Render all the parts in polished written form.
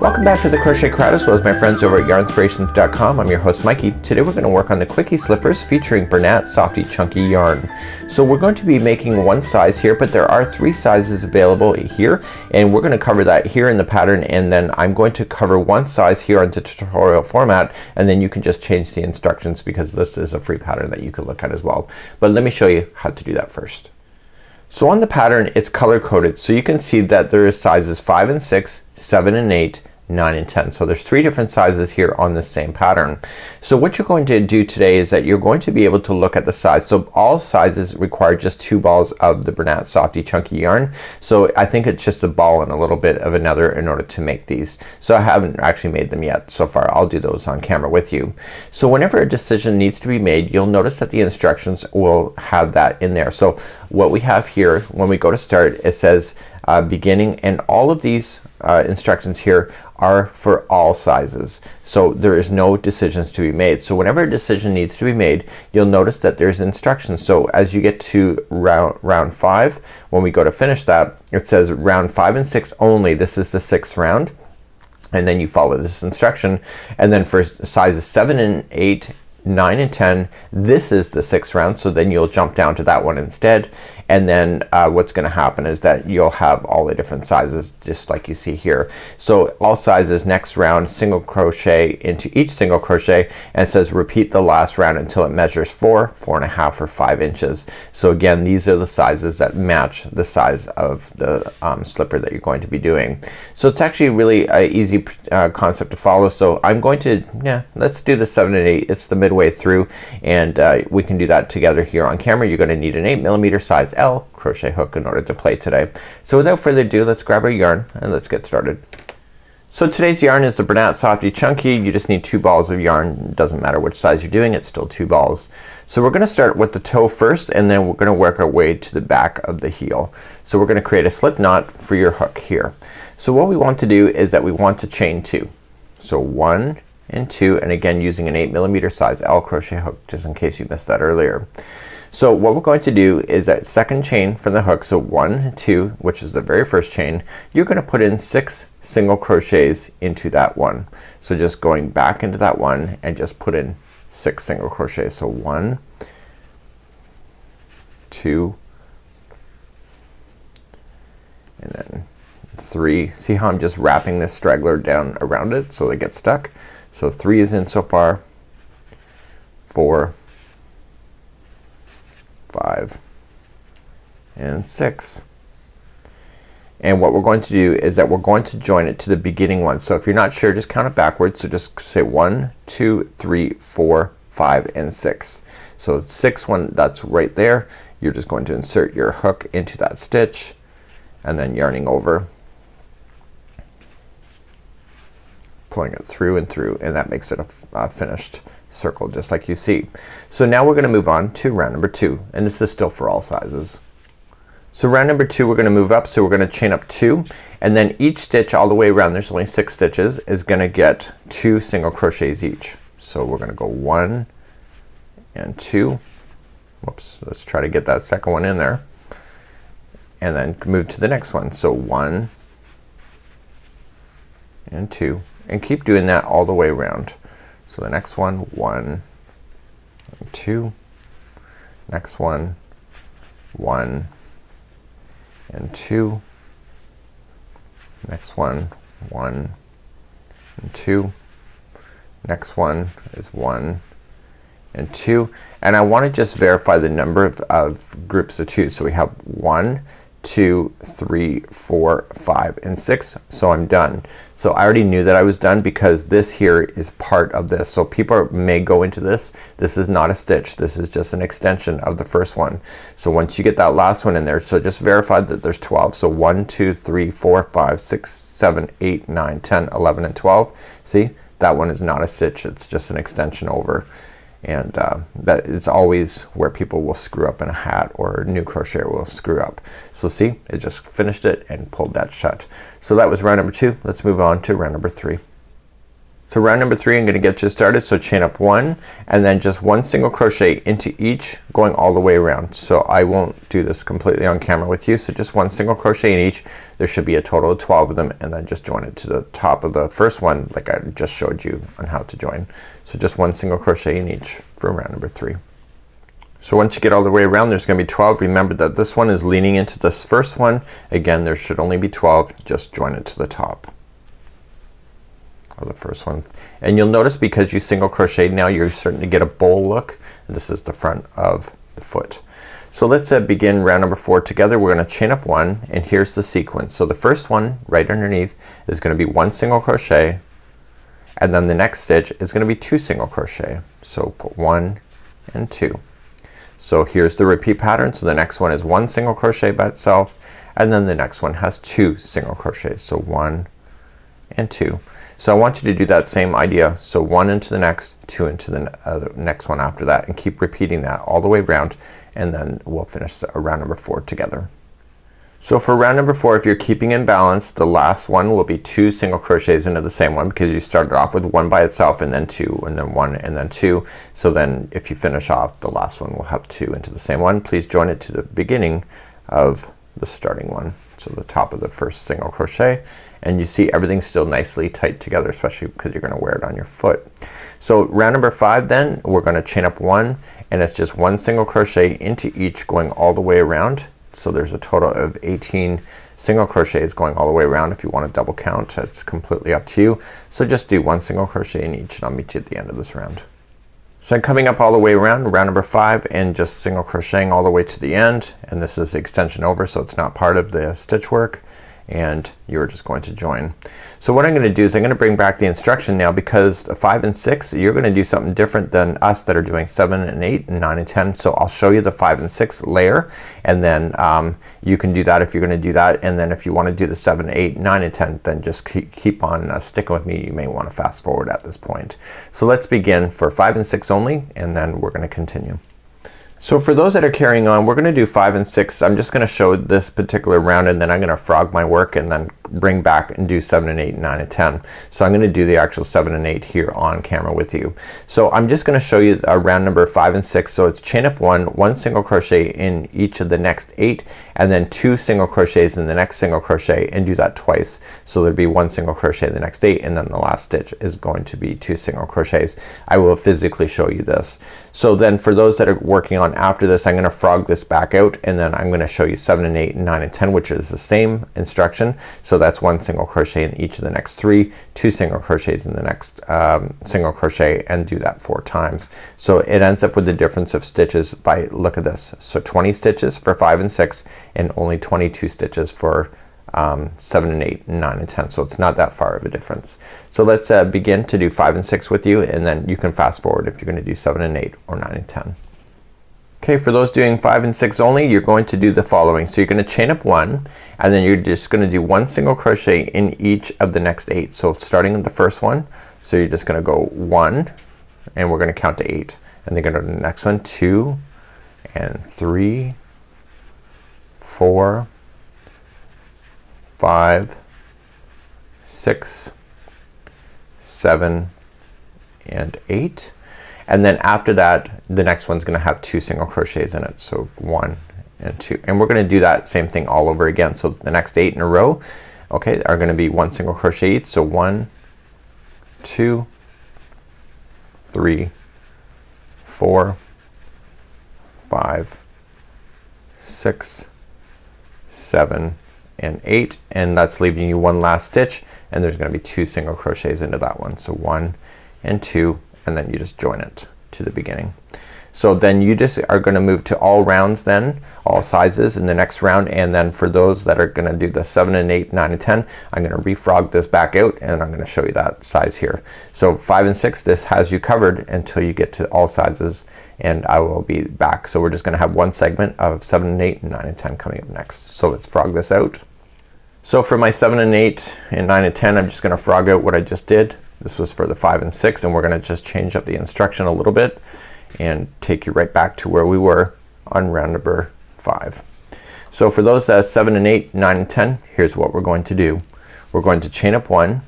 Welcome back to the Crochet Crowd as well as my friends over at yarnspirations.com. I'm your host Mikey. Today we're going to work on the Quickie slippers featuring Bernat Softy Chunky yarn. So we're going to be making one size here, but there are 3 sizes available here, and we're going to cover that here in the pattern, and then I'm going to cover one size here on the tutorial format, and then you can just change the instructions because this is a free pattern that you can look at as well. But let me show you how to do that first. So on the pattern it's color coded, so you can see that there is sizes 5 and 6, 7 and 8, 9 and 10. So there's 3 different sizes here on the same pattern. So what you're going to do today is that you're going to be able to look at the size. So all sizes require just 2 balls of the Bernat Softy Chunky yarn. So I think it's just a ball and a little bit of another in order to make these. So I haven't actually made them yet so far. I'll do those on camera with you. So whenever a decision needs to be made, you'll notice that the instructions will have that in there. So what we have here when we go to start, it says beginning, and all of these instructions here are for all sizes. So there is no decisions to be made. So whenever a decision needs to be made, you'll notice that there's instructions. So as you get to round 5, when we go to finish that, it says round 5 and 6 only. This is the 6th round, and then you follow this instruction. And then for sizes 7 and 8, 9 and 10, this is the 6th round, so then you'll jump down to that one instead. And then what's gonna happen is that you'll have all the different sizes just like you see here. So all sizes, next round, single crochet into each single crochet, and it says repeat the last round until it measures 4, 4.5 or 5 inches. So again, these are the sizes that match the size of the slipper that you're going to be doing. So it's actually really an easy concept to follow. So I'm going to, let's do the 7 and 8. It's the midway through, and we can do that together here on camera. You're gonna need an 8mm size L crochet hook in order to play today. So without further ado, let's grab our yarn and let's get started. So today's yarn is the Bernat Softy Chunky. You just need 2 balls of yarn. It doesn't matter which size you're doing, it's still 2 balls. So we're gonna start with the toe first, and then we're gonna work our way to the back of the heel. So we're gonna create a slip knot for your hook here. So what we want to do is that we want to chain 2. So 1 and 2, and again using an 8mm size L crochet hook just in case you missed that earlier. So what we're going to do is that second chain from the hook, so 1 and 2, which is the very first chain, you're gonna put in 6 single crochets into that one. So just going back into that one and just put in 6 single crochets. So 1, 2, and then 3. See how I'm just wrapping this straggler down around it so they get stuck? So 3 is in so far, 4, 5 and 6. And what we're going to do is that we're going to join it to the beginning one. So if you're not sure, just count it backwards. So just say 1, 2, 3, 4, 5 and 6. So 6th one, that's right there. You're just going to insert your hook into that stitch and then yarning over, pulling it through and through, and that makes it a finished circle just like you see. So now we're gonna move on to round number 2, and this is still for all sizes. So round number 2 we're gonna move up, so we're gonna chain up 2, and then each stitch all the way around, there's only 6 stitches, is gonna get 2 single crochets each. So we're gonna go 1 and 2. Whoops, let's try to get that second one in there, and then move to the next one. So 1 and 2, and keep doing that all the way around. So the next one, 1 and 2, next one, 1 and 2, next one, 1 and 2, next one is 1 and 2, and I want to just verify the number of groups of 2. So we have 1, 2, 3, 4, 5 and 6. So I'm done. So I already knew that I was done because this here is part of this. So people may go into this. This is not a stitch. This is just an extension of the first one. So once you get that last one in there, so just verify that there's 12. So 1, 2, 3, 4, 5, 6, 7, 8, 9, 10, 11 and 12. See, that one is not a stitch. It's just an extension over. And that it's always where people will screw up in a hat, or a new crocheter will screw up. So see, it just finished it and pulled that shut. So that was round number 2. Let's move on to round number 3. So round number 3 I'm gonna get you started. So chain up 1 and then just 1 single crochet into each going all the way around. So I won't do this completely on camera with you. So just 1 single crochet in each. There should be a total of 12 of them, and then just join it to the top of the first one like I just showed you on how to join. So just 1 single crochet in each for round number 3. So once you get all the way around there's gonna be 12. Remember that this one is leaning into this first one. Again, there should only be 12. Just join it to the top. The first one, and you'll notice because you single crocheted now you're starting to get a bowl look, and this is the front of the foot. So let's begin round number 4 together. We're gonna chain up 1, and here's the sequence. So the first one right underneath is gonna be 1 single crochet, and then the next stitch is gonna be 2 single crochet. So put 1 and 2. So here's the repeat pattern. So the next one is 1 single crochet by itself, and then the next one has 2 single crochets. So 1 and 2. So I want you to do that same idea. So 1 into the next, 2 into the next one after that, and keep repeating that all the way around, and then we'll finish round number 4 together. So for round number 4, if you're keeping in balance, the last one will be 2 single crochets into the same one because you started off with 1 by itself and then 2 and then 1 and then 2. So then if you finish off, the last one will have 2 into the same one. Please join it to the beginning of the starting one. So the top of the first single crochet, and you see everything's still nicely tight together, especially because you're gonna wear it on your foot. So round number 5 then we're gonna chain up 1, and it's just 1 single crochet into each going all the way around. So there's a total of 18 single crochets going all the way around. If you want to double count, it's completely up to you. So just do 1 single crochet in each, and I'll meet you at the end of this round. So I'm coming up all the way around round number 5 and just single crocheting all the way to the end, and this is the extension over, so it's not part of the stitch work, and you're just going to join. So what I'm gonna do is I'm gonna bring back the instruction now, because 5 and 6 you're gonna do something different than us that are doing 7 and 8 and 9 and 10. So I'll show you the 5 and 6 layer, and then you can do that if you're gonna do that, and then if you want to do the 7, 8, 9 and 10 then just keep on sticking with me. You may want to fast forward at this point. So let's begin for 5 and 6 only, and then we're gonna continue. So for those that are carrying on, we're gonna do 5 and 6. I'm just gonna show this particular round, and then I'm gonna frog my work and then bring back and do 7 and 8 and 9 and 10. So I'm gonna do the actual 7 and 8 here on camera with you. So I'm just gonna show you round number 5 and 6. So it's chain up 1, 1 single crochet in each of the next 8, and then 2 single crochets in the next single crochet, and do that twice. So there'd be 1 single crochet in the next 8, and then the last stitch is going to be 2 single crochets. I will physically show you this. So then for those that are working on after this, I'm gonna frog this back out, and then I'm gonna show you 7 and 8 and 9 and 10, which is the same instruction. So that's 1 single crochet in each of the next 3, 2 single crochets in the next single crochet, and do that 4 times. So it ends up with the difference of stitches by, look at this, so 20 stitches for 5 and 6 and only 22 stitches for 7 and 8 and 9 and 10. So it's not that far of a difference. So let's begin to do 5 and 6 with you, and then you can fast forward if you're gonna do 7 and 8 or 9 and 10. Okay, for those doing 5 and 6 only, you're going to do the following. So you're gonna chain up 1, and then you're just gonna do 1 single crochet in each of the next 8. So starting with the first one, so you're just gonna go 1, and we're gonna count to 8, and then go to the next one, 2 and 3, 4, 5, 6, 7 and 8. And then after that the next one's gonna have 2 single crochets in it. So 1 and 2, and we're gonna do that same thing all over again. So the next 8 in a row, okay, are gonna be 1 single crochet each. So 1, 2, 3, 4, 5, 6, 7 and 8, and that's leaving you one last stitch, and there's gonna be 2 single crochets into that one. So 1 and 2, and then you just join it to the beginning. So then you just are gonna move to all rounds then, all sizes in the next round, and then for those that are gonna do the 7 and 8, 9 and 10, I'm gonna refrog this back out, and I'm gonna show you that size here. So 5 and 6, this has you covered until you get to all sizes, and I will be back. So we're just gonna have one segment of 7 and 8 and 9 and 10 coming up next. So let's frog this out. So for my 7 and 8 and 9 and 10, I'm just gonna frog out what I just did. This was for the 5 and 6, and we're gonna just change up the instruction a little bit and take you right back to where we were on round number 5. So for those 7 and 8, 9 and 10, here's what we're going to do. We're going to chain up 1,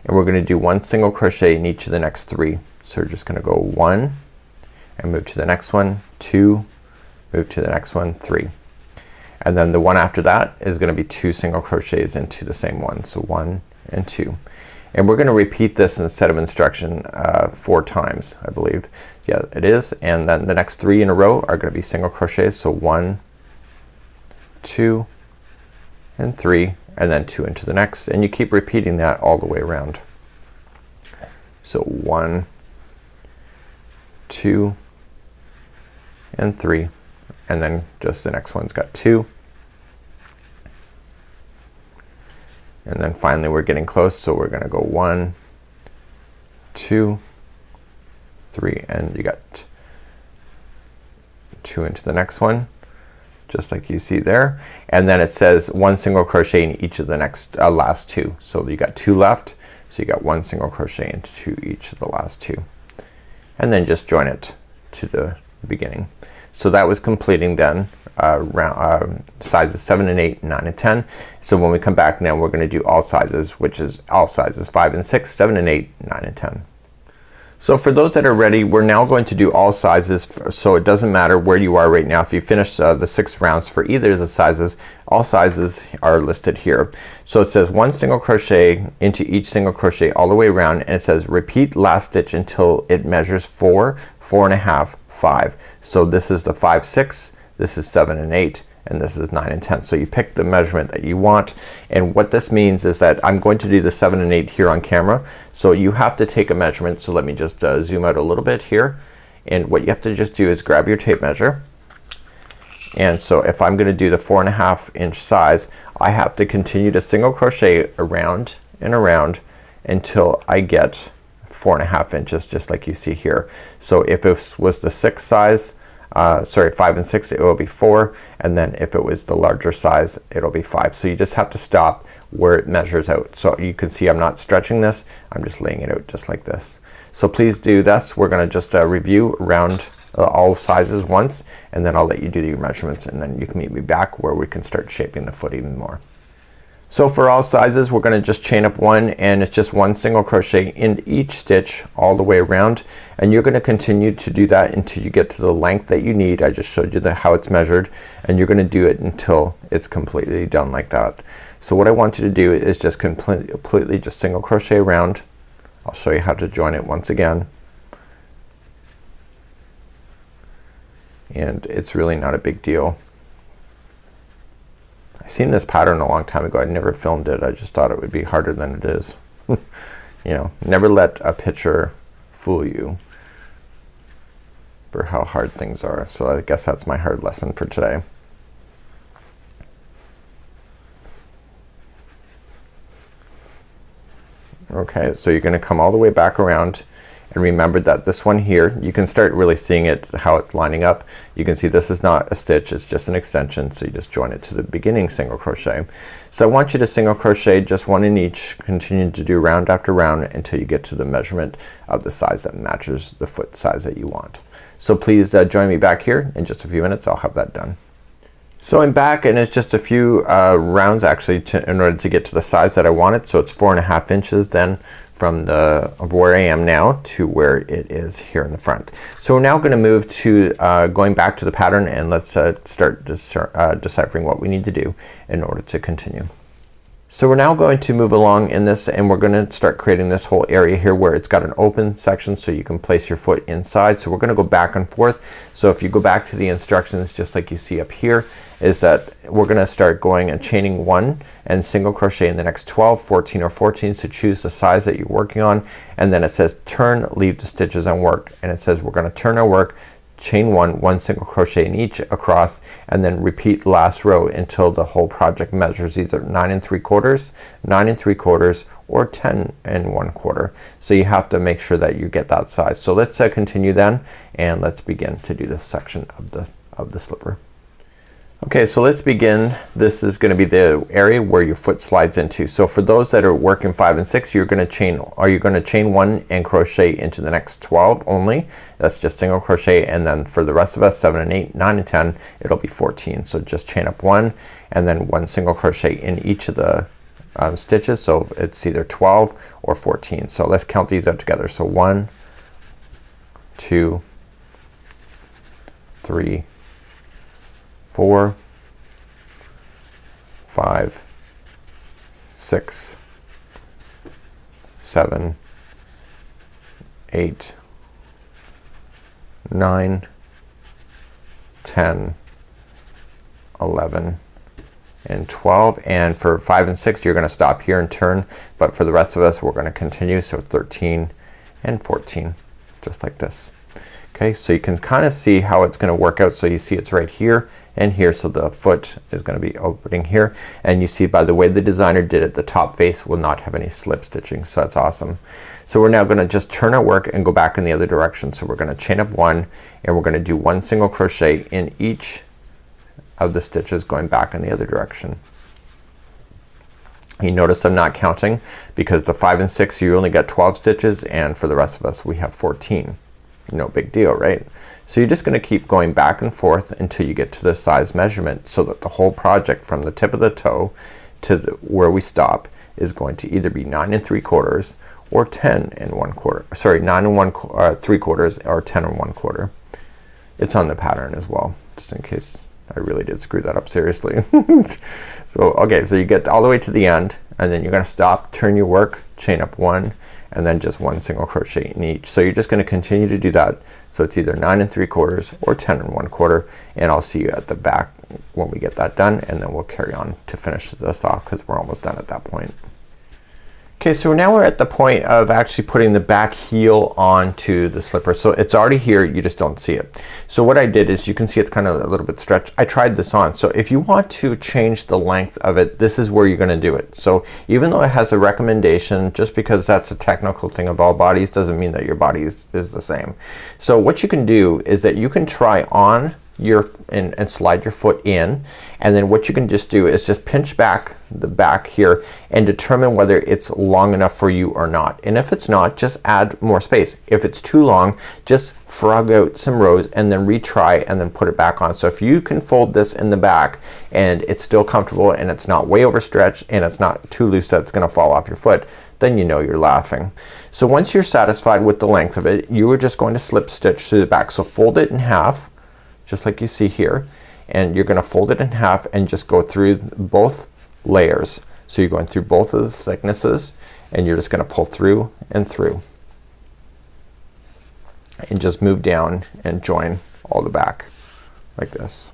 and we're gonna do 1 single crochet in each of the next 3. So we're just gonna go 1 and move to the next one, 2, move to the next one, 3. And then the one after that is gonna be 2 single crochets into the same one. So 1 and 2. And we're gonna repeat this in the set of instruction 4 times, I believe. Yeah, it is. And then the next 3 in a row are gonna be single crochets. So 1, 2, and 3, and then 2 into the next, and you keep repeating that all the way around. So 1, 2, and 3, and then just the next one's got 2, and then finally we're getting close, so we're gonna go 1, 2, 3, and you got 2 into the next one, just like you see there. And then it says 1 single crochet in each of the next last 2. So you got 2 left, so you got 1 single crochet into each of the last 2, and then just join it to the beginning. So that was completing then sizes 7 and 8, 9 and 10. So when we come back now, we're gonna do all sizes, which is all sizes 5 and 6, 7 and 8, 9 and 10. So for those that are ready, we're now going to do all sizes, so it doesn't matter where you are right now. If you finish the 6 rounds for either of the sizes, all sizes are listed here. So it says 1 single crochet into each single crochet all the way around, and it says repeat last stitch until it measures 4, 4 and a half, 5. So this is the 5, 6, this is 7 and 8, and this is 9 and 10. So you pick the measurement that you want, and what this means is that I'm going to do the 7 and 8 here on camera, so you have to take a measurement. So let me just zoom out a little bit here, and what you have to just do is grab your tape measure. And so if I'm gonna do the 4 and a half inch size, I have to continue to single crochet around and around until I get 4 and a half inches, just like you see here. So if it was the 6 size, sorry, 5 and 6, it will be 4, and then if it was the larger size, it'll be 5. So you just have to stop where it measures out. So you can see I'm not stretching this, I'm just laying it out just like this. So please do this. We're gonna just review around all sizes once, and then I'll let you do your measurements, and then you can meet me back where we can start shaping the foot even more. So for all sizes, we're gonna just chain up 1, and it's just 1 single crochet in each stitch all the way around, and you're gonna continue to do that until you get to the length that you need. I just showed you how it's measured, and you're gonna do it until it's completely done like that. So what I want you to do is just completely just single crochet around. I'll show you how to join it once again, and it's really not a big deal. I've seen this pattern a long time ago. I never filmed it. I just thought it would be harder than it is. You know, never let a picture fool you for how hard things are. So I guess that's my hard lesson for today. Okay, so you're gonna come all the way back around, and remember that this one here, you can start really seeing it, how it's lining up. You can see this is not a stitch, it's just an extension, so you just join it to the beginning single crochet. So I want you to single crochet just 1 in each, continue to do round after round until you get to the measurement of the size that matches the foot size that you want. So please join me back here in just a few minutes. I'll have that done. So I'm back, and it's just a few rounds actually in order to get to the size that I wanted. So it's 4 and a half inches then from where I am now to where it is here in the front. So we're now gonna move to going back to the pattern, and let's start deciphering what we need to do in order to continue. So we're now going to move along in this, and we're gonna start creating this whole area here where it's got an open section so you can place your foot inside. So we're gonna go back and forth. So if you go back to the instructions, just like you see up here, is that we're gonna start going and chaining 1 and single crochet in the next 12, 14 or 14. So choose the size that you're working on, and then it says turn, leave the stitches and work, and it says we're gonna turn our work, chain 1, 1 single crochet in each across, and then repeat the last row until the whole project measures either 9 3/4, 9 3/4, or 10 1/4. So you have to make sure that you get that size. So let's continue then, and let's begin to do this section of the slipper. Okay, so let's begin. This is gonna be the area where your foot slides into. So for those that are working 5 and 6, you're gonna chain 1 and crochet into the next 12 only. That's just single crochet, and then for the rest of us 7 and 8, 9 and 10, it'll be 14. So just chain up 1 and then 1 single crochet in each of the stitches, so it's either 12 or 14. So let's count these out together. So 1, 2, 3, 4, 5, 6, 7, 8, 9, 10, 11, and 12. And for 5 and 6 you're gonna stop here and turn, but for the rest of us we're gonna continue. So 13 and 14, just like this. Okay, so you can kind of see how it's gonna work out. So you see it's right here and here, so the foot is gonna be opening here, and you see by the way the designer did it, the top face will not have any slip stitching, so that's awesome. So we're now gonna just turn our work and go back in the other direction. So we're gonna chain up 1 and we're gonna do 1 single crochet in each of the stitches going back in the other direction. You notice I'm not counting because the 5 and 6 you only got 12 stitches, and for the rest of us we have 14. No big deal, right? So you're just gonna keep going back and forth until you get to the size measurement, so that the whole project from the tip of the toe to where we stop is going to either be 9 3/4 or 10 1/4. Sorry, 9 3/4 or 10 1/4. It's on the pattern as well, just in case I really did screw that up seriously. So okay, so you get all the way to the end and then you're gonna stop, turn your work, chain up 1, and then just 1 single crochet in each. So you're just gonna continue to do that. So it's either 9 3/4 or 10 1/4, and I'll see you at the back when we get that done, and then we'll carry on to finish this off because we're almost done at that point. Okay, so now we're at the point of actually putting the back heel onto the slipper. So it's already here, you just don't see it. So what I did is, you can see it's kind of a little bit stretched. I tried this on. So if you want to change the length of it, this is where you're gonna do it. So even though it has a recommendation, just because that's a technical thing of all bodies doesn't mean that your body is the same. So what you can do is that you can try on and slide your foot in, and then what you can just do is just pinch back the back here and determine whether it's long enough for you or not. And if it's not, just add more space. If it's too long, just frog out some rows and then retry and then put it back on. So if you can fold this in the back and it's still comfortable and it's not way overstretched and it's not too loose that it's gonna fall off your foot, then you know you're laughing. So once you're satisfied with the length of it, you are just going to slip stitch through the back. So fold it in half, just like you see here, and you're gonna fold it in half and just go through both layers. So you're going through both of the thicknesses and you're just gonna pull through and through and just move down and join all the back like this.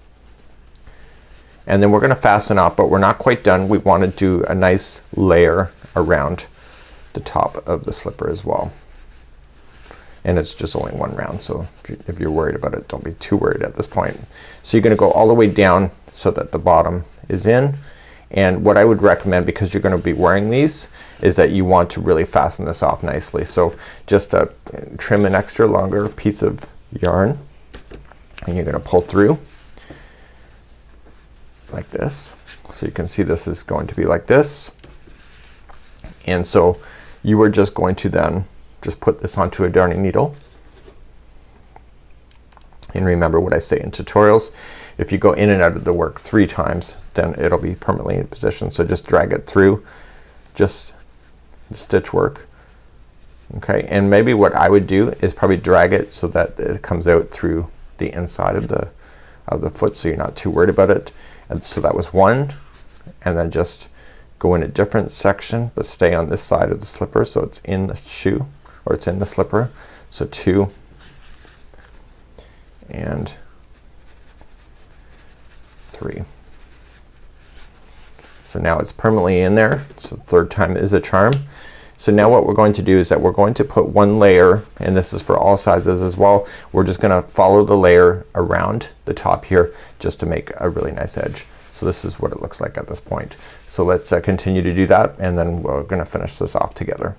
And then we're gonna fasten up, but we're not quite done. We want to do a nice layer around the top of the slipper as well. And it's just only 1 round, so if you're worried about it, don't be too worried at this point. So you're gonna go all the way down so that the bottom is in. And what I would recommend, because you're gonna be wearing these, is that you want to really fasten this off nicely. So just trim an extra longer piece of yarn and you're gonna pull through like this. So you can see this is going to be like this. And so you are just going to then just put this onto a darning needle. And remember what I say in tutorials, if you go in and out of the work 3 times, then it'll be permanently in position. So just drag it through just the stitch work. Okay, and maybe what I would do is probably drag it so that it comes out through the inside of the foot, so you're not too worried about it. And so that was 1, and then just go in a different section but stay on this side of the slipper so it's in the shoe, or it's in the slipper. So 2 and 3. So now it's permanently in there. So 3rd time is a charm. So now what we're going to do is that we're going to put 1 layer, and this is for all sizes as well. We're just gonna follow the layer around the top here just to make a really nice edge. So this is what it looks like at this point. So let's continue to do that, and then we're gonna finish this off together.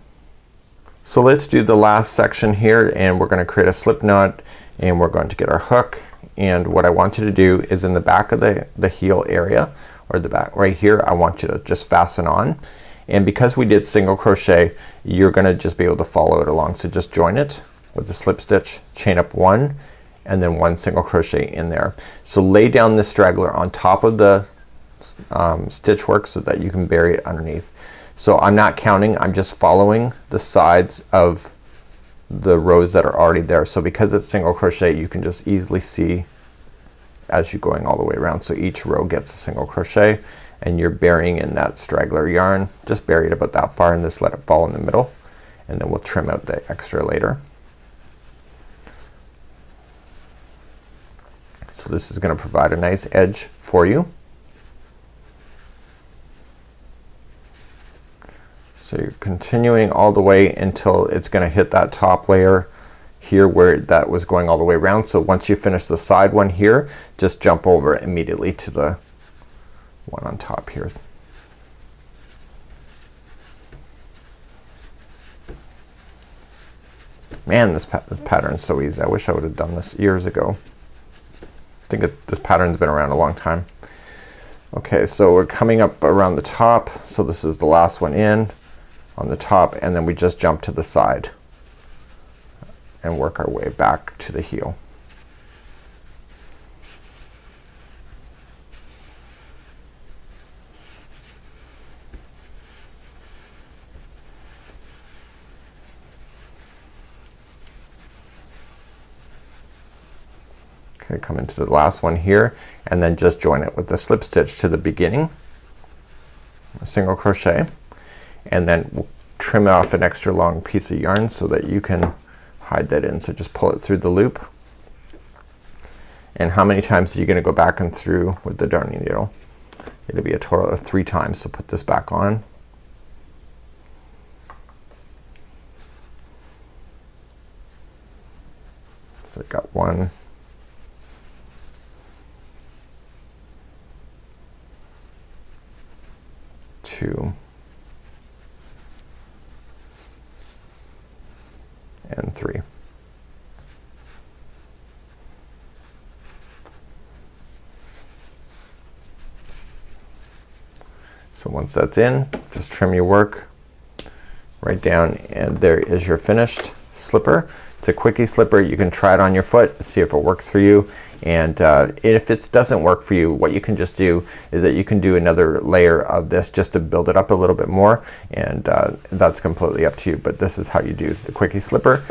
So let's do the last section here, and we're gonna create a slip knot, and we're going to get our hook. And what I want you to do is in the back of the heel area, or the back right here, I want you to just fasten on. And because we did single crochet, you're gonna just be able to follow it along. So just join it with the slip stitch, chain up 1, and then 1 single crochet in there. So lay down the straggler on top of the stitch work so that you can bury it underneath. So I'm not counting, I'm just following the sides of the rows that are already there. So because it's single crochet, you can just easily see as you're going all the way around. So each row gets a single crochet and you're burying in that straggler yarn. Just bury it about that far and just let it fall in the middle, and then we'll trim out the extra later. So this is gonna provide a nice edge for you. So you're continuing all the way until it's gonna hit that top layer here where that was going all the way around. So once you finish the side one here, just jump over immediately to the one on top here. Man, this pattern is so easy. I wish I would have done this years ago. I think this pattern's been around a long time. Okay, so we're coming up around the top. So this is the last one in on the top, and then we just jump to the side and work our way back to the heel. Okay, come into the last one here and then just join it with the slip stitch to the beginning, a single crochet, and then we'll trim off an extra long piece of yarn so that you can hide that in. So just pull it through the loop. And how many times are you gonna go back and through with the darning needle? It'll be a total of 3 times. So put this back on. So I got 1, 2, and 3. So once that's in, just trim your work right down, and there is your finished slipper. It's a Quickie slipper. You can try it on your foot, see if it works for you, and if it doesn't work for you, what you can just do is that you can do another layer of this just to build it up a little bit more, and that's completely up to you. But this is how you do the Quickie slipper.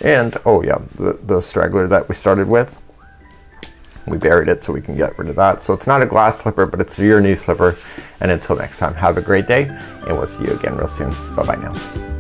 And oh yeah, the straggler that we started with, we buried it so we can get rid of that. So it's not a glass slipper, but it's your new slipper. And until next time, have a great day, and we'll see you again real soon. Bye bye now.